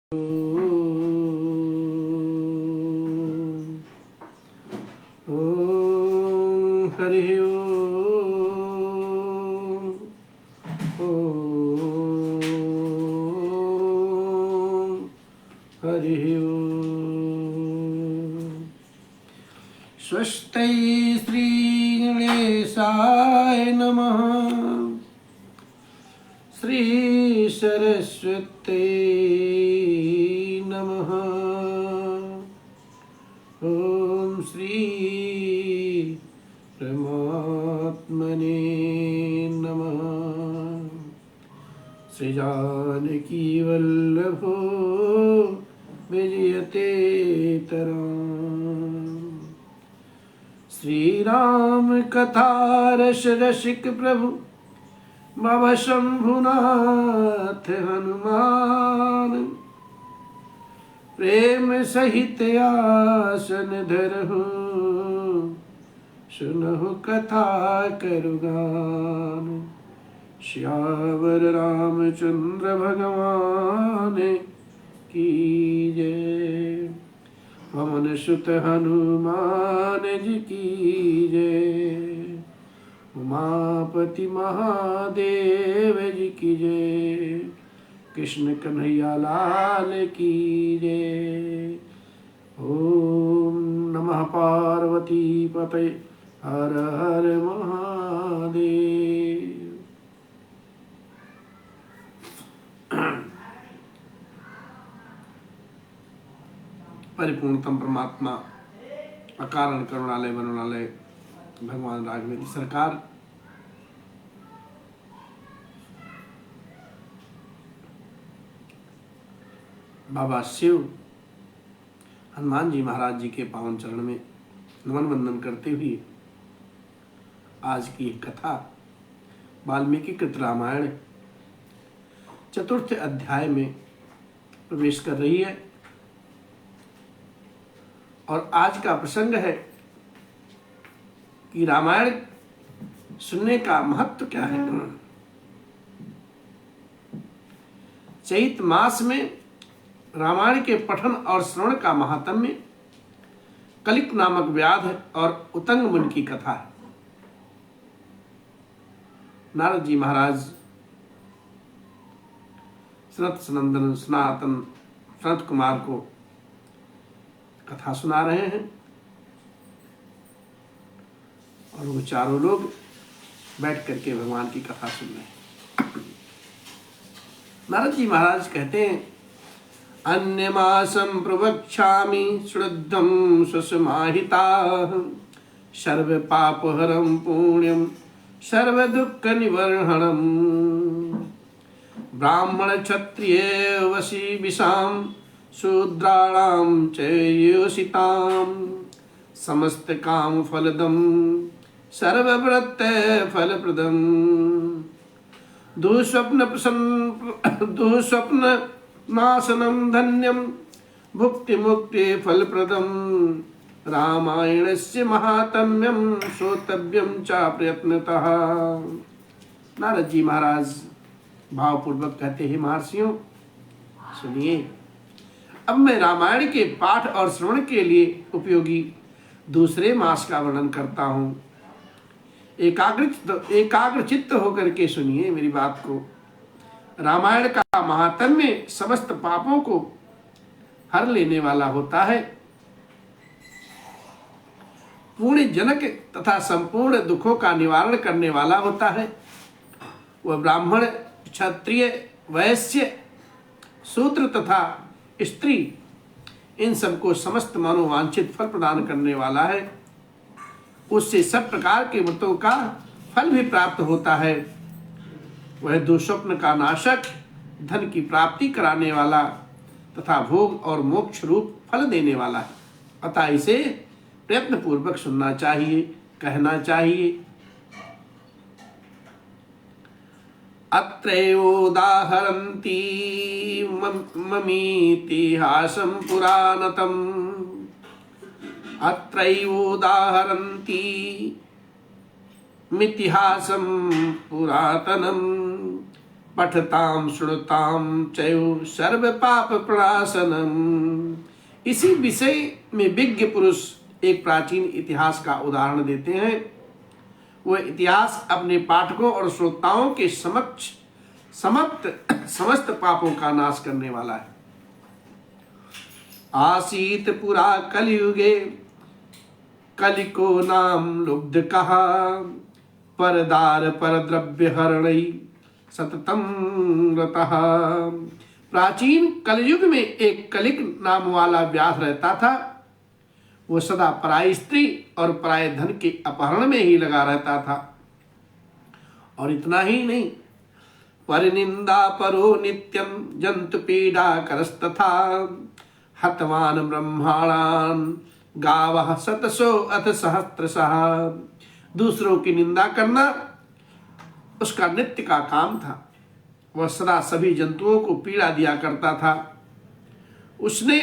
हरि हरि स्वस्ति श्री गणेशाय नमः। श्री सरस्वती नमः। ओम श्री परमात्मने नमः। श्री जानकी वल्लभो विजयते तराम। श्री राम कथा रस रसिक प्रभु भव शंभुनाथ हनुमान। प्रेम सहित आसन धरहु सुनहु कथा करुगान। श्यावर रामचंद्र भगवान की जय। पवन सुत हनुमान जी की जय। उमापति महादेव जी की जय। कृष्ण कन्हैया लाल की जय। ओम नमः पार्वती पतये हर हर महादेव। परिपूर्णतम परमात्मा अकारण करुणालय वरुणालय भगवान राघवेंद्र सरकार बाबा शिव हनुमान जी महाराज जी के पावन चरण में नमन वंदन करते हुए आज की एक कथा वाल्मीकि कृत रामायण चतुर्थ अध्याय में प्रवेश कर रही है। और आज का प्रसंग है कि रामायण सुनने का महत्व क्या है। चैत मास में रामायण के पठन और श्रवण का महात्म्य कलिक नामक व्याध और उतंग मुनि की कथा है। नारद जी महाराज सनत सनंदन सनातन सनत कुमार को कथा सुना रहे हैं और वो चारों लोग बैठ करके भगवान की कथा सुन रहे हैं। नारद जी महाराज कहते हैं, अन्यमासं प्रवक्ष्यामि श्रद्धं स्वसमाहिताः। सर्व पापहरं पुण्यं सर्व दुःख निवर्हणं। ब्राह्मण क्षत्रिय वशी विषां शूद्राणां च योषितां। समस्त काम फलदं सर्वव्रत फलप्रदं। दुःस्वप्न नाशनं धन्यं भुक्ति मुक्ति फलप्रदं। रामायणस्य महात्म्यं श्रोतव्यं च प्रयत्नतः। नारद जी महाराज भावपूर्वक कहते हैं, महर्षियों सुनिए, अब मैं रामायण के पाठ और श्रवण के लिए उपयोगी दूसरे मास का वर्णन करता हूँ। एकाग्र चित्त होकर के सुनिए मेरी बात को। रामायण का महात्म्य समस्त पापों को हर लेने वाला होता है, पूर्ण जनक तथा संपूर्ण दुखों का निवारण करने वाला होता है। वह ब्राह्मण क्षत्रिय वैश्य शूद्र तथा स्त्री इन सबको समस्त मनोवांछित फल प्रदान करने वाला है। उससे सब प्रकार के व्रतों का फल भी प्राप्त होता है। वह दुःस्वप्न का नाशक, धन की प्राप्ति कराने वाला तथा भोग और मोक्ष रूप फल देने वाला है। अतः इसे प्रयत्न पूर्वक सुनना चाहिए, कहना चाहिए। अत्रैवोदाहरन्ति ममीतिहासं पुराणतम्। अत्रैवोदाहरन्ति मितिहासं पुरातनम्। पठताम श्रुताम चयु सर्व पाप प्रणाशनम। इसी विषय में विज्ञ पुरुष एक प्राचीन इतिहास का उदाहरण देते हैं। वह इतिहास अपने पाठकों और श्रोताओं के समक्ष समस्त पापों का नाश करने वाला है। आसीत पुरा कलयुगे कलिको नाम लुब्ध कहा, परदार पर द्रव्य हरणई सततम रतः। प्राचीन कलयुग में एक कलिक नाम वाला व्याध रहता था। वो सदा पराई स्त्री और पराय धन के अपहरण में ही लगा रहता था। और इतना ही नहीं, परिनिंदा परो नित्यम जंतु पीड़ा करस्तथा, हतवान ब्रह्माणान गावः शतसो अथ सहस्त्रशः। दूसरों की निंदा करना उसका नित्य का काम था। वह सदा सभी जंतुओं को पीड़ा दिया करता था। उसने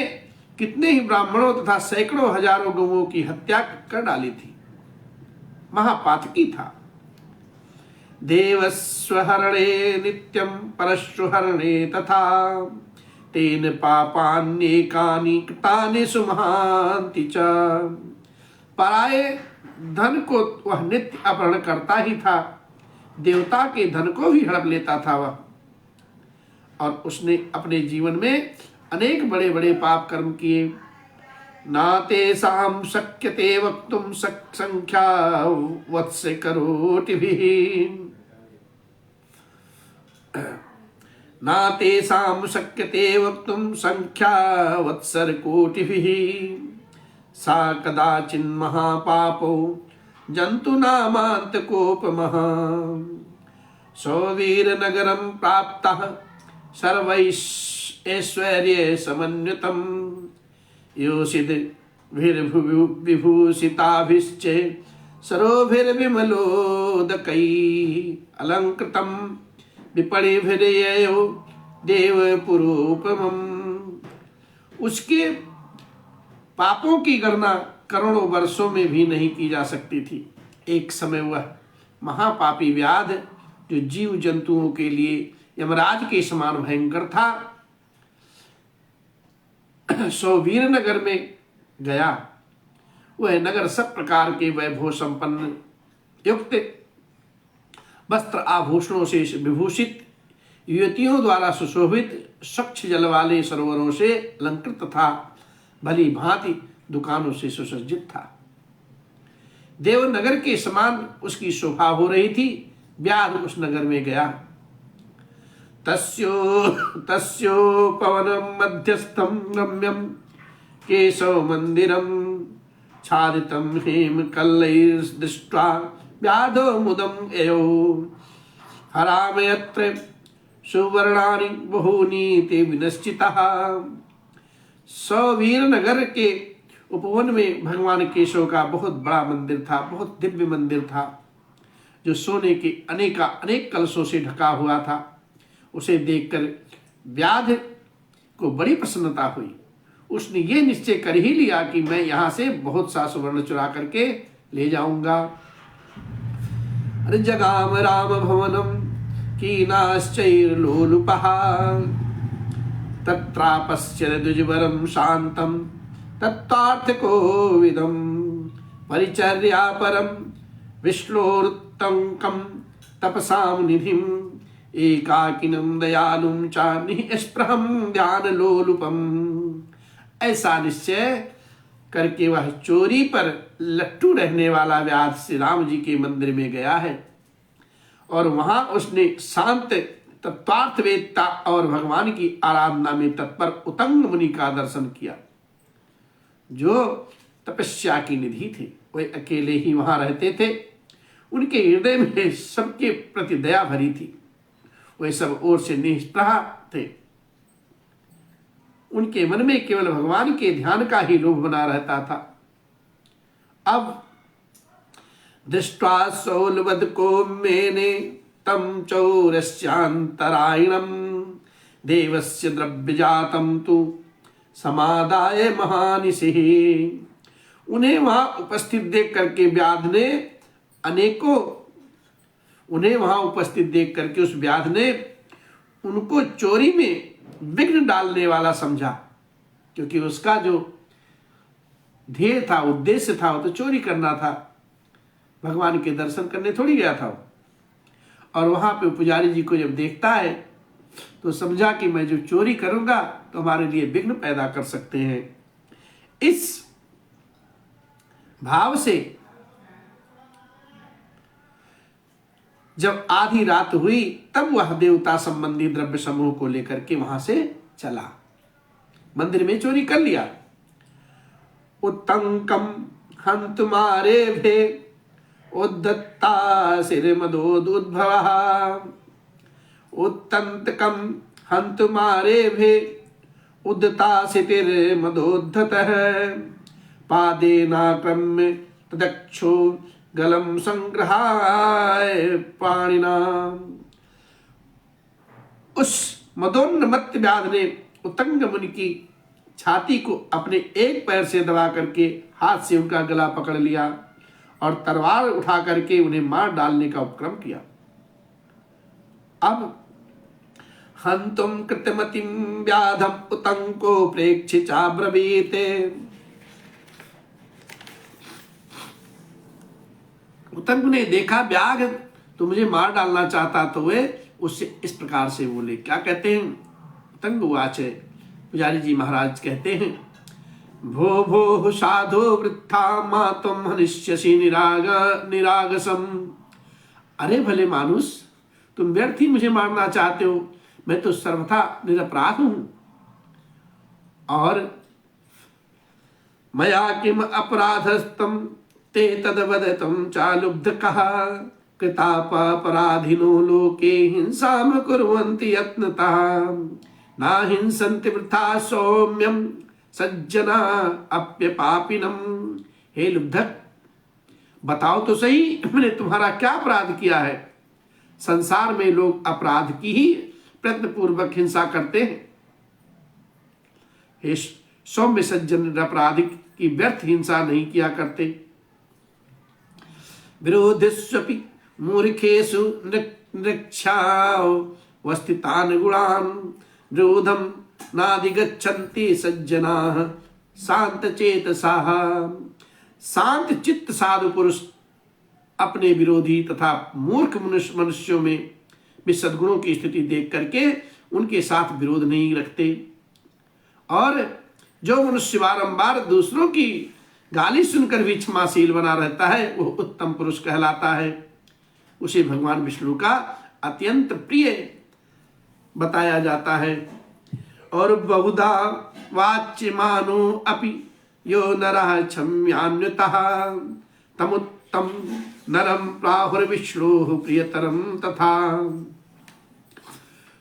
कितने ही ब्राह्मणों तथा सैकड़ों हजारों गौओं की हत्या कर डाली थी। महापातकी था। देवस्वहरणे नित्यम परश्रुहरणे तथा, तेन पापान्येकानि कृतानि सुमहान्ति च। पराये धन को वह नित्य अपहरण करता ही था। देवता के धन को भी हड़प लेता था वह। और उसने अपने जीवन में अनेक बड़े बड़े पाप कर्म किए। नातेषां शक्यते वक्तुं संख्या वत्स करोटिभिः, नातेषां शक्यते वक्तुं संख्या वत्सर कोटिभिः, सा कदाचिन्महापापो जन्तुनामान्तकोपमः। सौवीरनगरं प्राप्तः सर्वैश्वर्ये समन्वितं, योषित विभूषिताभिश्च सरोभिर्विमलोदकैः, अलङ्कृतं विपणिभिर्ययो देवपुरोपमम्। उसके पापों की गणना करोड़ों वर्षों में भी नहीं की जा सकती थी। एक समय वह महापापी व्याध, जो जीव जंतुओं के लिए यमराज के समान भयंकर था, सौवीर नगर में गया। वह नगर सब प्रकार के वैभव संपन्न युक्त वस्त्र आभूषणों से विभूषित, युवतियों द्वारा सुशोभित, स्वच्छ जल वाले सरोवरों से अलंकृत था, भली भांति दुकानों से सुसज्जित था। देवनगर के समान उसकी शोभा हो रही थी। व्याध उस नगर में गया। तस्योपवनं मध्यस्थं रम्यं केशव मंदिरं, छादितं हेमकल्लैर्दृष्ट्वा व्याधो मुदं ययौ, हरामयत्र सुवर्णानि बहूनि ते विनश्चितः। सौवीर नगर के उपवन में भगवान केशव का बहुत बड़ा मंदिर था, बहुत दिव्य मंदिर था, जो सोने के अनेक कलशों से ढका हुआ था। उसे देखकर व्याध को बड़ी प्रसन्नता हुई। उसने ये निश्चय कर ही लिया कि मैं यहाँ से बहुत सा सुवर्ण चुरा करके ले जाऊंगा। अरे जगाम राम भवनम कीनाश्चैर्लोलुपः, तत्रापश्य द्विजवरं शांतं तत्त्वार्थकोविदं, परिचर्यापरं विष्णोरुत्तंकं तपसां निधिं, एकाकिनं दयालुं च निःस्पृहं ध्यानलोलुपम्। ऐसा निश्चय करके वह चोरी पर लट्टू रहने वाला व्याध श्री राम जी के मंदिर में गया है। और वहां उसने शांत तत्वार्थवेत्ता और भगवान की आराधना में तत्पर उतंग मुनि का दर्शन किया, जो तपस्या की निधि थे। वे अकेले ही वहां रहते थे। उनके हृदय में सबके प्रति दया भरी थी। वे सब ओर से निष्प्रह थे। उनके मन में केवल भगवान के ध्यान का ही लोभ बना रहता था। अब दृष्ट्वा सौलवद को मेने तम चौरस्यांतरायणम, देवस्य द्रव्यजातम तु समादाय महानिशिः। उन्हें वहां उपस्थित देख करके व्याध ने उस व्याध ने उनको चोरी में विघ्न डालने वाला समझा, क्योंकि उसका जो ध्येय था, उद्देश्य था, वो तो चोरी करना था, भगवान के दर्शन करने थोड़ी गया था। और वहां पे पुजारी जी को जब देखता है तो समझा कि मैं जो चोरी करूंगा तो हमारे लिए विघ्न पैदा कर सकते हैं। इस भाव से जब आधी रात हुई तब वह देवता संबंधी द्रव्य समूह को लेकर के वहां से चला। मंदिर में चोरी कर लिया। उत्तंकम हंतुमारे भे उद्धत्ता सिर मदोदुद्भवः उत्तंतकम हंतुमारे भे उद्धता सितिर मदोद्धतः पादेनाक्रम्य तदक्षो गलम संग्रहाय पाणिना। उस मदोन्मत्त व्याध ने उत्तंग मुनि की छाती को अपने एक पैर से दबा करके हाथ से उनका गला पकड़ लिया और तलवार उठा करके उन्हें मार डालने का उपक्रम किया। अब हंतुम कृतमतिम व्याधम उत्तंको प्रेक्ष्य चाब्रवीते। उत्तंक ने देखा व्याघ तो मुझे मार डालना चाहता, तो वे उससे इस प्रकार से बोले। क्या कहते हैं? उत्तंग उवाच, पुजारी जी महाराज कहते हैं, भो भो साधो वृथा मातुम हनिष्यसि निरागसम। अरे भले मानुष, तुम व्यर्थ ही मुझे मारना चाहते हो, मैं तो सर्वथा निरपराध हूं। और मया किम अपराधस्तम ते तदवदतम चालुब्धकः कृतापराधिनो लोके हिंसाम कुर्वन्ति यत्नतः ना हिंसन्ति वृथा सौम्यम सज्जना अप्यपापिनम। हे लुब्धक, बताओ तो सही, मैंने तुम्हारा क्या अपराध किया है? संसार में लोग अपराध की ही प्रयत्नपूर्वक हिंसा करते हैं। हे सौम्य सज्जन अपराध की व्यर्थ हिंसा नहीं किया करते। विरोधिष्वपि मूर्खेषु नृक्षाओ वस्थितान् गुणान् विरोधम नाधिगच्छन्ति सज्जनाः शांत चेतसाः। शांत चित्त साधु पुरुष अपने विरोधी तथा मूर्ख मनुष्यों में भी सद्गुणों की स्थिति देख करके उनके साथ विरोध नहीं रखते। और जो मनुष्य बारंबार दूसरों की गाली सुनकर भी क्षमाशील बना रहता है, वो उत्तम पुरुष कहलाता है। उसे भगवान विष्णु का अत्यंत प्रिय बताया जाता है। और बहुधा वाच्यमानो अपि यो नरः क्षम्यान्वितः तमुत्तम नरम प्राहुर्विष्णुः प्रियतरम तथा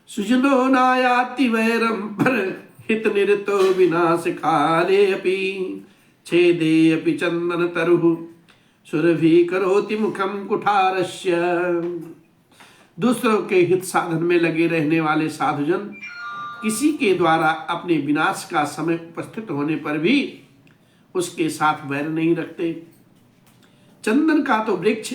सुजनो नायाति वैरम पर हित निरतो विनाश काले अपि छेदे अपि चंदन तरुः सुरभि करोति मुखम कुठारस्य। दूसरों के हित साधन में लगे रहने वाले साधुजन किसी के द्वारा अपने विनाश का समय उपस्थित होने पर भी उसके साथ वैर नहीं रखते। चंदन का तो वृक्ष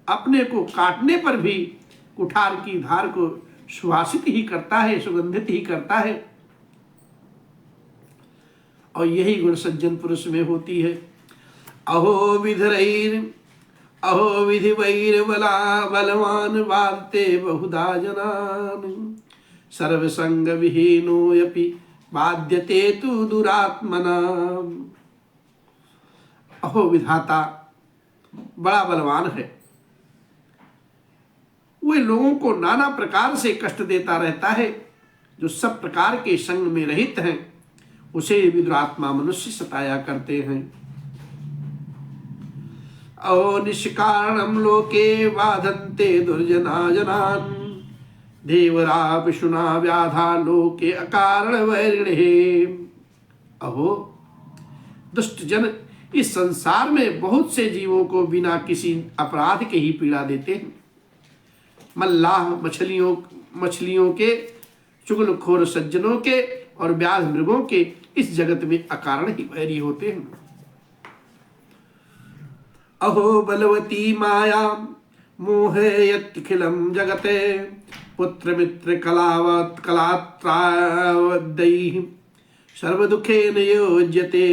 अपने को काटने पर भी कुठार की धार को सुवासित ही करता है, सुगंधित ही करता है। और यही गुण सज्जन पुरुष में होती है। अहो विधि वैर बलवान बालते बहुधा जनान सर्वसंग विहीनोऽपि बाध्यते तु दुरात्मना। अहो विधाता बड़ा बलवान है, वे लोगों को नाना प्रकार से कष्ट देता रहता है। जो सब प्रकार के संग में रहित हैं उसे विदुरात्मा मनुष्य सताया करते हैं। अहो निष्कारणम लोके बाधन्ते दुर्जना जनान देवरा विष्णुना व्याधा लोके अकारण वैरिणे। अहो दुष्ट जन इस संसार में बहुत से जीवों को बिना किसी अपराध के ही पीड़ा देते हैं। मल्लाह मछलियों के, चुगलखोर सज्जनों के और व्याध मृगों के इस जगत में अकारण ही वैरी होते हैं। अहो बलवती माया मोहयत्खिलम जगते पुत्र मित्र कलावत कलात्रावदैः सर्व दुखे न योज्यते।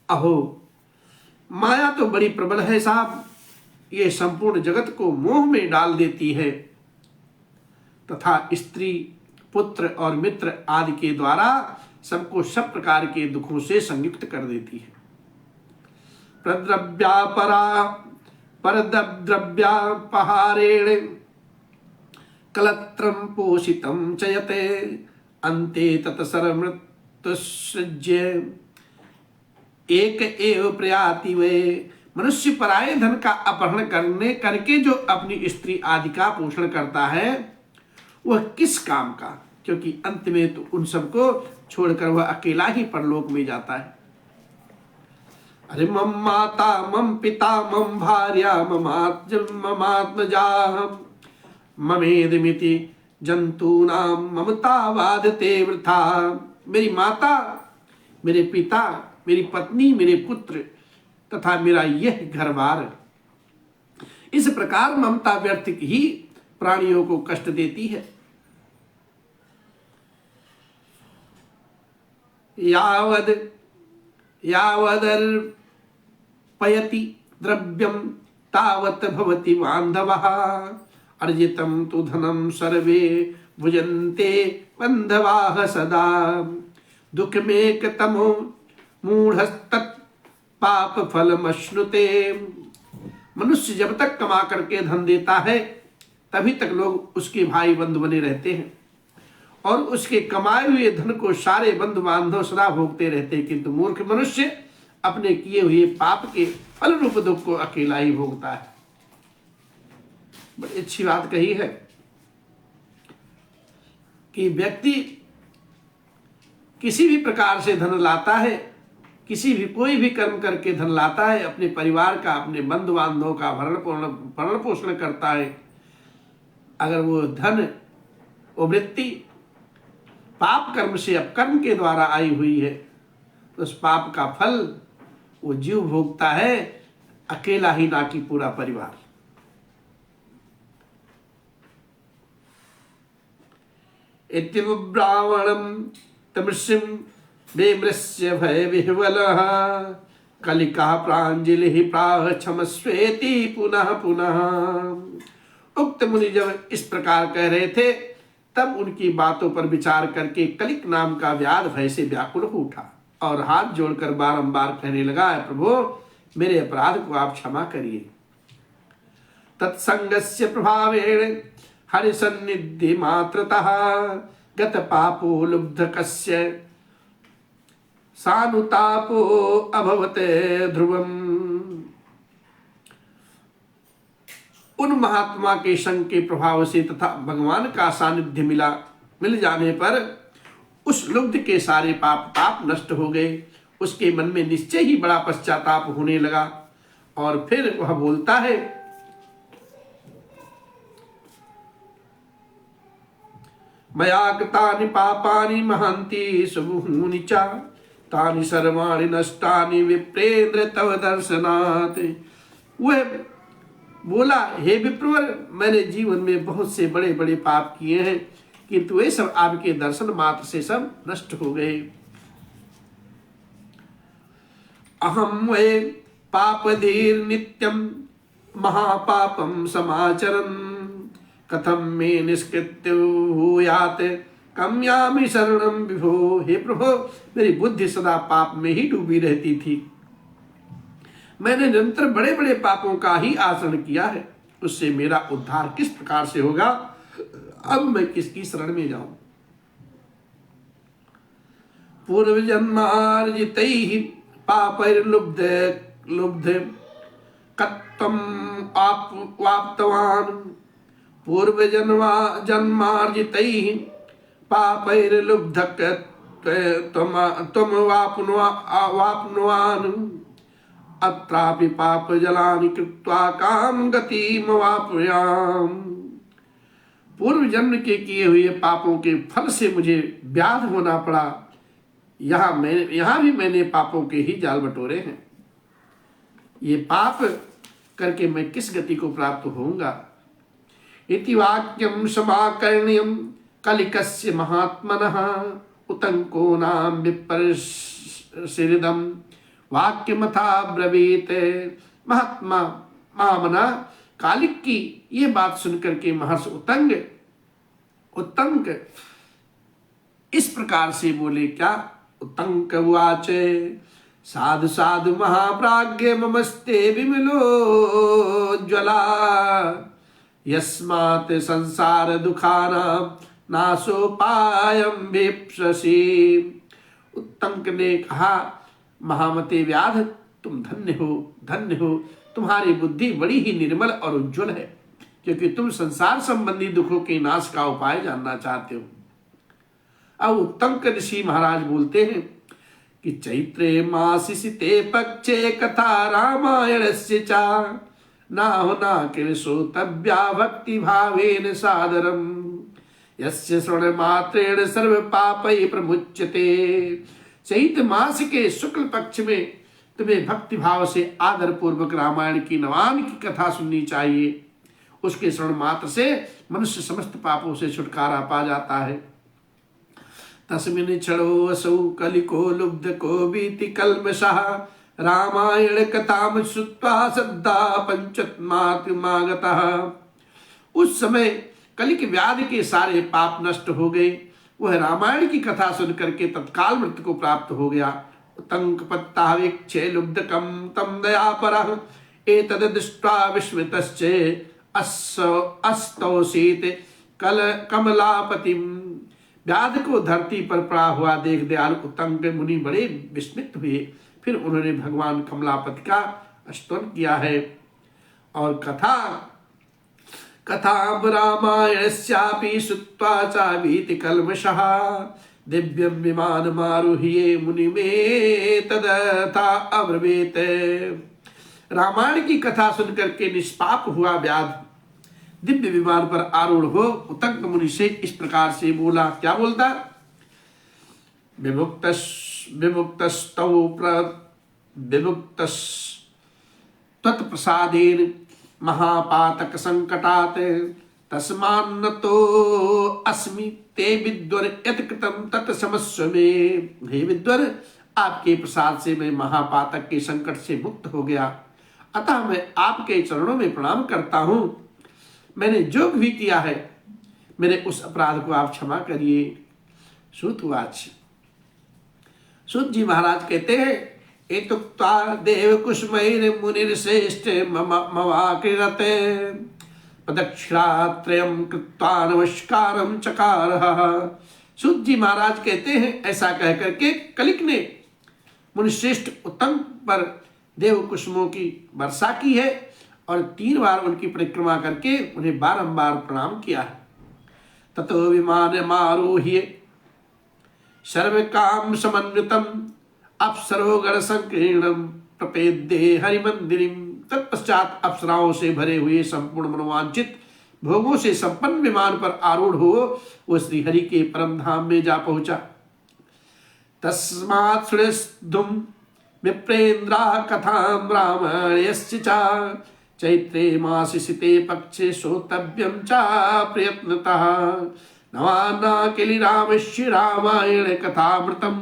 अहो, माया तो बड़ी प्रबल है साहब, ये संपूर्ण जगत को मोह में डाल देती है तथा स्त्री पुत्र और मित्र आदि के द्वारा सबको सब प्रकार के दुखों से संयुक्त कर देती है। प्रद्रव्यापरा परद्रव्यापहारेण कलत्रं पोषितं चयते अन्ते तत्सर्वमृत्युसृज्य एक एव प्रयाति वे। मनुष्य पराये धन का अपहरण करके जो अपनी स्त्री आदि का पोषण करता है वह किस काम का, क्योंकि अंत में तो उन सबको छोड़कर वह अकेला ही परलोक में जाता है। अरे मम माता मम पिता मम भार्या ममात्मजा ममेदमिति जंतूनां ममतावादते वृथा। मेरी माता, मेरे पिता, मेरी पत्नी, मेरे पुत्र तथा मेरा यह घरबार, इस प्रकार ममता व्यर्थ ही प्राणियों को कष्ट देती है। यावदर्पयति द्रव्यं तावत् भवति बान्धवः अर्जितं तु धनं सर्वे भुजन्ते बन्धवाः सदा दुःखमेकतमो मूढ़स्तत् पाप फलमश्नुते। मनुष्य जब तक कमा करके धन देता है तभी तक लोग उसके भाई बंधु बने रहते हैं और उसके कमाए हुए धन को सारे बंधु बांधव सदा भोगते रहते हैं, किंतु मूर्ख मनुष्य अपने किए हुए पाप के फल रूप दुख को अकेला ही भोगता है। बड़ी अच्छी बात कही है कि व्यक्ति किसी भी प्रकार से धन लाता है, किसी भी कोई भी कर्म करके धन लाता है, अपने परिवार का, अपने बंधु बांधवों का भरण पोषण करता है। अगर वो धन, वो वृत्ति पाप कर्म से अपकर्म के द्वारा आई हुई है तो उस पाप का फल वो जीव भोगता है, अकेला ही, ना कि पूरा परिवार। इत्यव ब्राह्मणं तमृषिं बेमृस्य भय विह्वलः कलिका प्रांजलि प्राह क्षमस्वेति पुनः पुनः। उक्त मुनि जब इस प्रकार कह रहे थे तब उनकी बातों पर विचार करके कलिक नाम का व्याध भय से व्याकुल हो उठा और हाथ जोड़कर बारंबार कहने लगा, प्रभु मेरे अपराध को आप क्षमा करिए। तत्संगस्य प्रभावेण हरिसन्निधि मात्रतः गत पापो लुब्धकस्य सानुतापो अभवत ध्रुवम्। उन महात्मा के संग के प्रभाव से तथा भगवान का सानिध्य मिल जाने पर उस लुब्ध के सारे पाप नष्ट हो गए। उसके मन में निश्चय ही बड़ा पश्चाताप होने लगा और फिर वह बोलता है, मया कृतानि पापानि महान्ति सुबहुनि च तानि सर्वाणि नष्टानि विप्रेन्द्र तव दर्शनात्। वह बोला, हे विप्रवर, मैंने जीवन में बहुत से बड़े बड़े पाप किए हैं किंतु वे सब आपके दर्शन मात्र से सब नष्ट हो गए। अहम वे पापधीर नित्यम महापापम समाचरन् कथम में निष्कृत्य भूयात कम्यामि शरणम विभो। हे प्रभु, मेरी बुद्धि सदा पाप में ही डूबी रहती थी, मैंने निरंतर बड़े बड़े पापों का ही आचरण किया है, उससे मेरा उद्धार किस प्रकार से होगा? अब मैं किसकी शरण में जाऊं? पूर्व जन्मार्जितैः पापैर्लुब्ध कत्वम् वाप्तवान् पूर्व जन्मार्जितैः पापैर्लुब्ध त्वम् वाप्नुवान् अत्रापि पाप जलानि कृत्वा काम गतिमवाप्नुयाम्। पूर्व जन्म के किए हुए पापों के फल से मुझे व्याध होना पड़ा। यहाँ भी मैंने पापों के ही जाल बटोरे हैं। ये पाप करके मैं किस गति को प्राप्त होऊंगा? इति वाक्यं समाकर्ण्यं कलिकस्य महात्मनः उतंको नाम विपर्षिदं वाक्यमथा ब्रवीत। महात्मा महामना कालिक की ये बात सुनकर के महर्षि उत्तंक इस प्रकार से बोले। क्या? उत्तंक उवाच साधु साधु महाप्राज्ञ ममस्ते विमलोज्ज्वला यस्मात् संसार दुखानां नाशोपायं वीप्ससि। उत्तंक ने कहा, महामते व्याध, तुम धन्य हो, धन्य हो। तुम्हारी बुद्धि बड़ी ही निर्मल और उज्जवल है, क्योंकि तुम संसार संबंधी दुखों के नाश का उपाय जानना चाहते हो। अब उत्तंक ऋषि महाराज बोलते हैं कि चैत्रे मासिते पक्षे कथा रामायणस्य चा नाहुना किल श्रोतव्या भक्ति भावेन सादरम यस्य श्रवण मात्रेण सर्व पापै प्रमुच्यते। चैत्र मास के शुक्ल पक्ष में तुम्हें भक्ति भाव से आदर पूर्वक रामायण की नवान की कथा सुननी चाहिए। उसके श्रवण मात्र से मनुष्य समस्त पापों से छुटकारा पा जाता है। तस्मिन् क्षणो असौ कलिको लुब्ध को बीति कल्मषः रामायण कथाम श्रुत्वा सद्दा पंचत्मात्मागतः। उस समय कलिक व्याधि के सारे पाप नष्ट हो गए। वह रामायण की कथा सुनकर के तत्काल मृत्यु को प्राप्त हो गया। तंक पत्ता वीक्षे लुब्धकम तम दयापरः एतद् दृष्ट्वा विस्मितश्च अस्तौसीत कमलापतिम। व्याध को धरती पर पड़ा हुआ देख दयालु उत्तंक मुनि बड़े विस्मित हुए। फिर उन्होंने भगवान कमलापति का स्तुति किया है। और कथा रामायणस्यापि श्रुत्वा चावीति कल्मषः दिव्यं विमानमारुह्य मुनिमे तदथा अब्रवीत। रामायण की कथा सुनकर के निष्पाप हुआ व्याध दिव्य विमान पर आरूढ़ हो उत्तंक मुनि से इस प्रकार से बोला। क्या बोलता? तत्प्रसादेन महापातक संकटात् तस्मान्नतो अस्मि ते विद्वर यत् कृतं तत् क्षमस्व मे। हे विद्वर, आपके प्रसाद से मैं महापातक के संकट से मुक्त हो गया, अतः मैं आपके चरणों में प्रणाम करता हूं। मैंने जो भी किया है मेरे उस अपराध को आप क्षमा करिए। श्रुतवाच। सूत जी महाराज कहते हैं, एतुक्त्वा देव कुसुमैर मुनिर्श्रेष्ठ मवाकृत प्रदक्षिणात्रयं कृत्वा नमस्कारं चकारः। सूत जी महाराज कहते हैं, ऐसा कह करके कलिक ने मुनिश्रेष्ठ उत्तंक पर देव कुसुमों की वर्षा की है और 3 बार उनकी परिक्रमा करके उन्हें बारंबार प्रणाम किया है। ततो विमानमारोह्य सर्वकाम समन्वितम अप्सरोगण संकीर्णम प्रपेद्ये हरिमंदिरिम। तत्पश्चात अप्सराओं से भरे हुए संपूर्ण मनोवांछित भोगों से संपन्न विमान पर आरूढ़ हो वो श्री हरि के परम धाम में जा पहुंचा। तस्मात् श्रेष्ठुम विप्रेन्द्रा कथां रामायणस्य च चैत्रे मासिते पक्षे श्रोतव्यं च प्रयत्नतः नवाना किल रामस्य रामायण कथामृतम।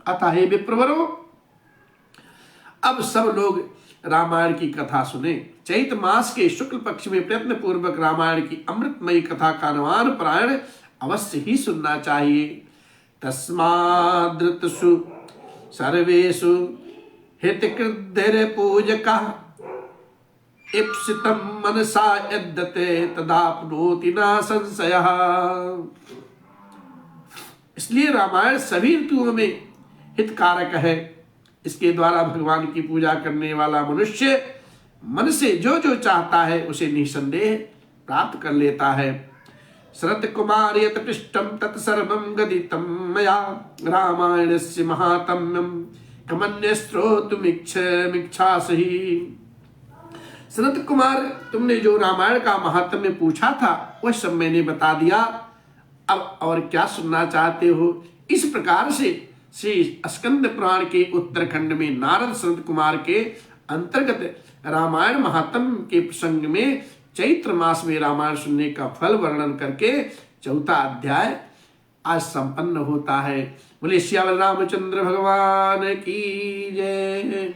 अतः हे विप्रवरो, अब सब लोग रामायण की कथा सुने। चैत्र मास के शुक्ल पक्ष में प्रयत्न पूर्वक रामायण की अमृतमयी कथा का नवान पारायण अवश्य ही सुनना चाहिए। तस्माद्रतसु सर्वेषु हितकृद्धिर पूजकः इप्सितं मनसा यद्यते तदाप्नोति न संशयः। इसलिए रामायण सभी ऋतुओं में हितकारक है। इसके द्वारा भगवान की पूजा करने वाला मनुष्य मन से जो जो चाहता है उसे निसंदेह प्राप्त कर लेता है। शरत कुमार यत पृष्ठम तत्सर्वं गदितं मया रामायणस्य महात्म्यं कमन्य श्रोतुमिच्छासि। शरत कुमार, तुमने जो रामायण का महात्म्य पूछा था वह सब मैंने बता दिया। अब और क्या सुनना चाहते हो? इस प्रकार से श्री स्कंद पुराण के उत्तरखंड में नारद शरत कुमार के अंतर्गत रामायण महात्म्य के प्रसंग में चैत्र मास में रामायण सुनने का फल वर्णन करके चौथा अध्याय आज संपन्न होता है। बोले श्याम रामचंद्र भगवान की जय।